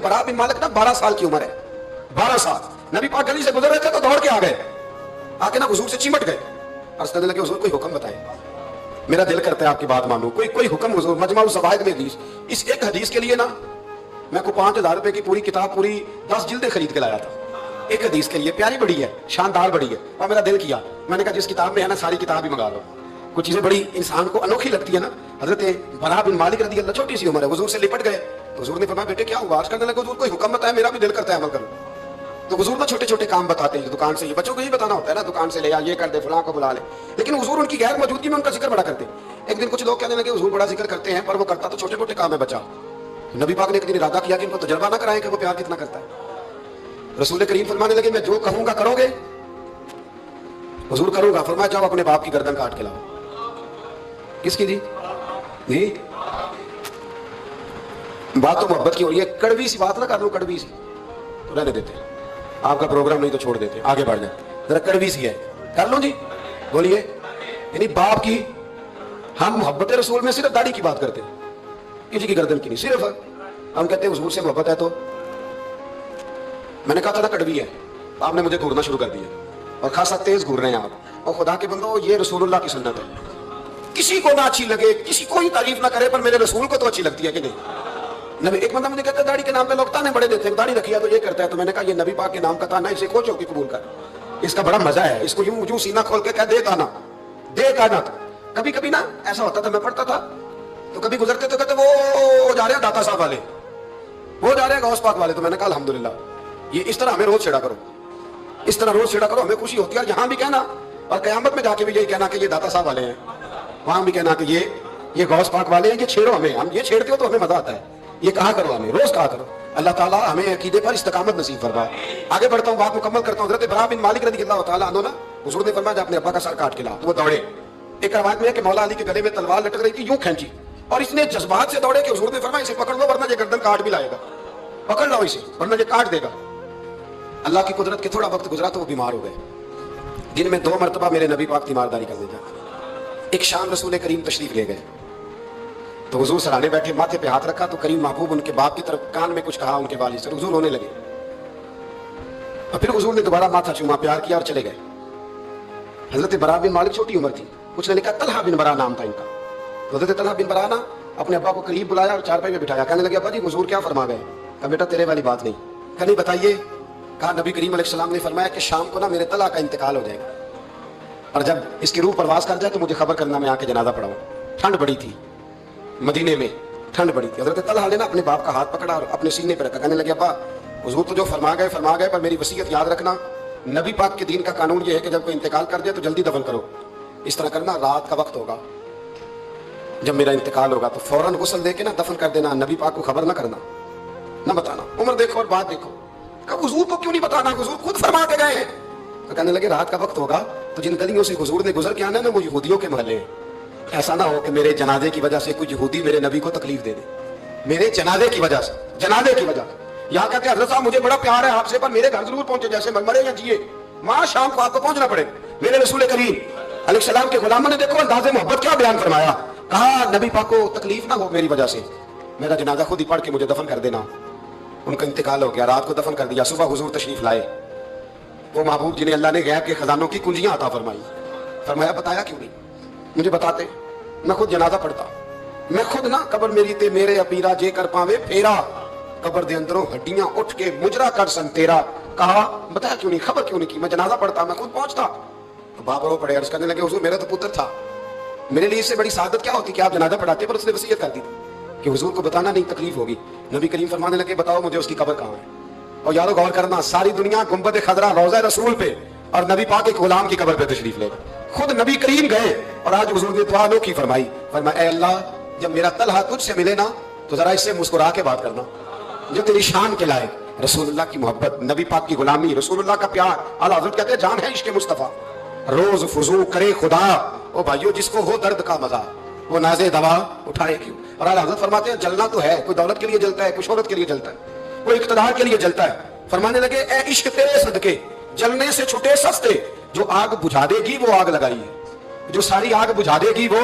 बरा बिन मालिक ना 12 साल की उम्र है, 12 साल। नबी पाक गली से गुजर रहे थे तो दौड़ के आ गए, आके ना हुजूर से चिमट गए। अर्ज करने लगे हुजूर कोई हुक्म बताए, मेरा दिल करता है आपकी बात मानूं, कोई हुक्म हुजूर। मजमा ज़वाइद में हदीस, इस एक हदीस के लिए ना मैं को 5000 रुपए की पूरी किताब, पूरी 10 जिल्दें खरीद के लाया था एक हदीस के लिए। प्यारी बड़ी है, शानदार बड़ी है, और मेरा दिल किया, मैंने कहा जिस किताब में है ना सारी किताब ही मंगा लो। कुछ चीजें बड़ी इंसान को अनोखी लगती है ना। हजरत बरा बिन मालिक रज़ी अल्लाह, छोटी सी उम्र है, हुजूर से लिपट गए तो हुजूर ने फरमाया बेटे क्या हुआ? अर्ज करने लगे हुजूर कोई हुक्म बताया, मेरा भी दिल करता है अमल करूं। तो हुजूर ना छोटे छोटे काम बताते हैं, दुकान से, ये बच्चों को ही बताना होता है ना, दुकान से ले आ, ये कर दे, फलां को बुला ले। लेकिन हुजूर उनकी गैर मौजूदगी में उनका जिक्र बड़ा करते। एक दिन कुछ लोग कहने लगे हुजूर बड़ा जिक्र करते हैं, पर वो करता तो छोटे मोटे काम है बच्चा। नबी पाक ने एक दिन इरादा किया कि इनको तजर्बा ना कराएं कि वो प्यार कितना करता है। रसूल करीम फरमाने लगे मैं जो कहूंगा करोगे? हुजूर करूंगा। फरमाया जाओ अपने बाप की गर्दन काट के लाओ। किसकी जी? बात तो मोहब्बत की हो रही है, कड़वी सी बात ना कर लो, कड़वी सी तो रहने देते हैं, आपका प्रोग्राम नहीं तो छोड़ देते, आगे बढ़ जाए। जरा कड़वी सी है, कर लो जी, बोलिए। यानी बाप की, हम मोहब्बत रसूल में सिर्फ दाढ़ी की बात करते हैं, किसी की गर्दन की नहीं। सिर्फ हम कहते हैं हुजूर से मोहब्बत है तो मैंने कहा था ना कड़वी है, आपने मुझे घूरना शुरू कर दिया और खासा तेज घूर रहे हैं आप। और खुदा के बंदो ये रसूलुल्लाह की सुन्नत है, किसी को ना अच्छी लगे, किसी को ही तारीफ ना करे, पर मेरे रसूल को तो अच्छी लगती है कि नहीं। नबी, एक बंदा मुझे कहता है दाढ़ी के नाम पे लोग ताने बड़े देते हैं, दाढ़ी रखी है तो ये करता है। तो मैंने कहा ये नबी पाक के नाम का ताना, इसे खोज होकर कबूल कर, इसका बड़ा मजा है, इसको यूं यूं सीना खोल के कह दे ताना, दे ताना। कभी कभी ना ऐसा होता था, मैं पढ़ता था तो कभी गुजरते तो कहते वो जा रहे हैं दाता साहब वाले, वो जा रहे हैं गौस पाक वाले। तो मैंने कहा अल्हम्दुलिल्लाह, ये इस तरह हमें रोज छेड़ा करो, इस तरह रोज छेड़ा करो, हमें खुशी होती है। यहाँ भी कहना और कयामत में जाके भी यही कहना कि ये दाता साहब वाले हैं, वहां भी कहना कि ये गौस पाक वाले हैं, ये छेड़ो हमें, हम ये छेड़ते हो तो हमें मजा आता है, ये कहा करो, हमें रोज कहा करो। अल्लाह ताला हमें अकीदे पर इस्तिकामत नसीब फरमाए। आगे बढ़ता हूँ, बात मुकम्मल करता हूँ। हज़रत बरा बिन मालिक रज़ियल्लाहु ताला अन्हु ना, हुजूर ने फरमाया अपने अब्बा का सर काट के ला, तो वो दौड़े। एक रवायत में है कि मौला अली के गले में तलवार लटक रही थी, यूं खींची और इसने जज्बात से दौड़े कि हुजूर ने फरमाया इसे पकड़ लो वरना ये गर्दन काट भी लाएगा, पकड़ लो इसे वरना ये काट देगा। अल्लाह की कुदरत के थोड़ा वक्त गुजरा तो वो बीमार हो गए, दिन में 2 मरतबा मेरे नबी पाक तीमारदारी करने जाते। एक शाम रसूल करीम तशरीफ ले गए तो हुजूर सराहने बैठे, माथे पे हाथ रखा तो करीम महबूब उनके बाप की तरफ कान में कुछ कहा, उनके वालिद से हुजूर रोने लगे। और फिर हुजूर ने दोबारा माथा चूमा, प्यार किया और चले गए। हजरत बरा बिन मालिक छोटी उम्र थी, कुछ ने लिखा तलहा बिन बरा नाम था इनका। तो हजरत तलहा बिन बरा ना अपने अब्बा को करीब बुलाया और चारपाई में बिठाया, कहने लगे अब्बा जी हुजूर क्या फरमा गए? कहा बेटा तेरे वाली बात नहीं। कहा नहीं बताइए। कहा नबी करीम अलैहिस्सलाम ने फरमाया कि शाम को ना मेरे तलहा का इंतकाल हो जाएगा और जब इसकी रूह परवास कर जाए तो मुझे खबर करना, मैं आके जनाजा पढ़ाऊं। ठंड बड़ी थी, मदीने में ठंड बड़ी थी। हजरत तलहा ने ना अपने बाप का हाथ पकड़ा और अपने सीने पर रखा, कहने लगे अब्बा हुजूर तो जो फरमा गए, पर मेरी वसीयत याद रखना, नबी पाक के दीन का कानून ये है कि जब कोई इंतकाल कर जाए तो जल्दी दफन करो। इस तरह करना, रात का वक्त होगा, जब मेरा इंतकाल होगा तो फौरन गुस्ल दे के ना दफन कर देना, नबी पाक को खबर ना करना, ना बताना। उम्र देखो और बात देखो। कहा हुजूर को क्यों नहीं बताना, हुजूर खुद फरमा के गए हैं। तो कहने लगे रात का वक्त होगा तो जिन गलियों से हुजूर ने गुजर के आना है ना वो यहूदियों के महल्ले हैं, ऐसा ना हो कि मेरे जनाजे की वजह से कोई यहूदी मेरे नबी को तकलीफ दे दे, मेरे जनाजे की वजह से, जनाजे की वजह से। यहाँ कहते हैं हज़रत साहब मुझे बड़ा प्यार है आपसे, पर मेरे घर जरूर पहुंचे, जैसे मरे या जिए वहां शाम को आपको पहुंचना पड़े। मेरे रसूल करीम अलैहिस्सलाम के गुलामों ने देखो अंदाज़े मोहब्बत क्या बयान फरमाया। कहा नबी पाक को तकलीफ ना हो मेरी वजह से, मेरा जनाजा खुद ही पढ़ के मुझे दफन कर देना। उनका इंतकाल हो गया, रात को दफन कर दिया, सुबह हुजूर तशरीफ लाए, वो महबूब जिन्हें अल्लाह ने गैब के खजानों की कुंजियां अता फरमाई। फरमाया बताया क्यों नहीं, मुझे बताते, मैं खुद जनाजा पढ़ता, मैं खुद ना कबर मेरी ते मेरे अपीरा जे कर पावे फेरा, कबर दे अंदरों हड्डियां उठ के मुजरा कर सन तेरा। कहा बताया क्यों नहीं, खबर क्यों नहीं की, मैं जनाजा पढ़ता, मैं खुद पहुंचता। तो बाप रो पड़े, अर्ज करने लगे हुजूर मेरा तो पुत्र था, मेरे लिए इससे बड़ी सादत क्या होती कि आप जनाजा पढ़ाते, पर उसने वसीयत कर दी कि हुजूर को बताना नहीं, तकलीफ होगी। नबी करीम फरमाने लगे बताओ मुझे उसकी कब्र कहाँ है। और यारो गौर करना, सारी दुनिया गुंबद खजरा रोज़ा रसूल पे और नबी पाक के गुलाम की कब्र पे तशरीफ ले, खुद नबी करीम गए और आज हुजूर ने दुआ अनोखी फरमाई। फरमाया ऐ अल्लाह जब मेरा तलहा तुझसे मिले ना तो जरा इससे मुस्कुरा के बात करना, जो तेरी शान के लाए। रसूलुल्लाह की मोहब्बत, नबी पाक की गुलामी, रसूलुल्लाह का प्यार। आला हज़रत कहते हैं जान है इश्क़ मुस्तफ़ा, रोज फुजू करे खुदा, ओ भाइयों जिसको हो दर्द का मजा वो नाज़े दवा उठाए क्यों। और आला हज़रत फरमाते हैं जलना तो है, कोई दौलत के लिए जलता है, कोई शोहरत के लिए जलता है, कोई इक़्तिदार के लिए जलता है। फरमाने लगे ए इश्क तेरे सदके जलने से छुटे सस्ते, जो आग बुझा देगी वो आग लगाई है, जो सारी आग बुझा देगी वो